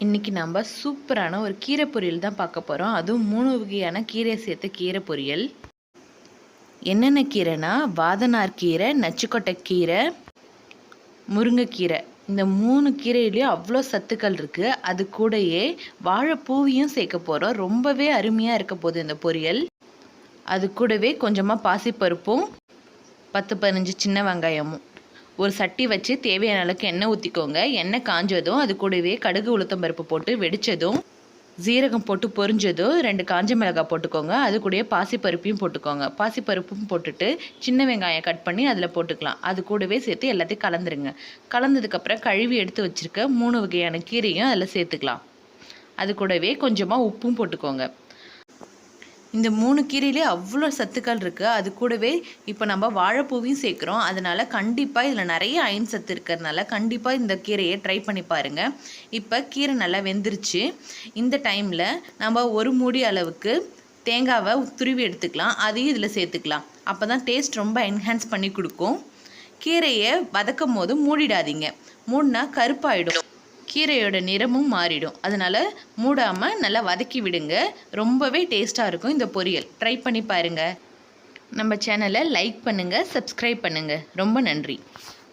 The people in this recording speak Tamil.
இன்றைக்கி நம்ம சூப்பரான ஒரு கீரை பொரியல் தான் பார்க்க போகிறோம். அதுவும் 3 வகையான கீரை சேர்த்த கீரை பொரியல். என்னென்ன கீரைனா வாதனார் கீரை, நச்சுக்கொட்டை கீரை, முருங்கைக்கீரை. இந்த 3 கீரையிலையும் அவ்வளோ சத்துக்கள் இருக்குது. அது கூடயே வாழைப்பூவையும் சேர்க்க போகிறோம். ரொம்பவே அருமையாக இருக்க போகுது இந்த பொரியல். அது கூடவே கொஞ்சமாக பாசிப்பருப்பும் 10-15 சின்ன வெங்காயமும். ஒரு சட்டி வச்சு தேவையான அளவுக்கு எண்ணெய் ஊற்றிக்கோங்க. எண்ணெய் காஞ்சதும் அது கூடவே கடுகு உளுத்தம் பருப்பு போட்டு வெடித்ததும் ஜீரகம் போட்டு பொரிஞ்சதும் 2 காஞ்ச மிளகாய் போட்டுக்கோங்க. அது கூடவே பாசிப்பருப்பையும் போட்டுக்கோங்க. பாசிப்பருப்பும் போட்டுட்டு சின்ன வெங்காயம் கட் பண்ணி அதில் போட்டுக்கலாம். அது கூடவே சேர்த்து எல்லாத்தையும் கலந்துருங்க. கலந்ததுக்கப்புறம் கழுவி எடுத்து வச்சுருக்க 3 வகையான கீரையும் அதில் சேர்த்துக்கலாம். அது கூடவே கொஞ்சமாக உப்பும் போட்டுக்கோங்க. இந்த 3 கீரையிலே அவ்வளோ சத்துக்கள் இருக்குது. அது கூடவே இப்போ நம்ம வாழைப்பூவையும் சேர்க்குறோம். அதனால் கண்டிப்பாக இதில் நிறைய அயன் சத்து இருக்கிறதுனால கண்டிப்பாக இந்த கீரையை ட்ரை பண்ணி பாருங்கள். இப்போ கீரை நல்லா வெந்துருச்சு. இந்த டைமில் நம்ம ஒரு மூடி அளவுக்கு தேங்காவை துருவி எடுத்துக்கலாம். அதையும் இதில் சேர்த்துக்கலாம். அப்போ தான் டேஸ்ட் ரொம்ப என்ஹான்ஸ் பண்ணி கொடுக்கும். கீரையை வதக்கும் போது மூடிடாதீங்க. மூடினா கருப்பாயிடும். கீரையோட நிறமும் மாறிடும். அதனால் மூடாமல் நல்லா வதக்கி விடுங்க. ரொம்பவே டேஸ்ட்டாக இருக்கும் இந்த பொரியல். ட்ரை பண்ணி பாருங்கள். நம்ம சேனலை லைக் பண்ணுங்கள், சப்ஸ்கிரைப் பண்ணுங்கள். ரொம்ப நன்றி.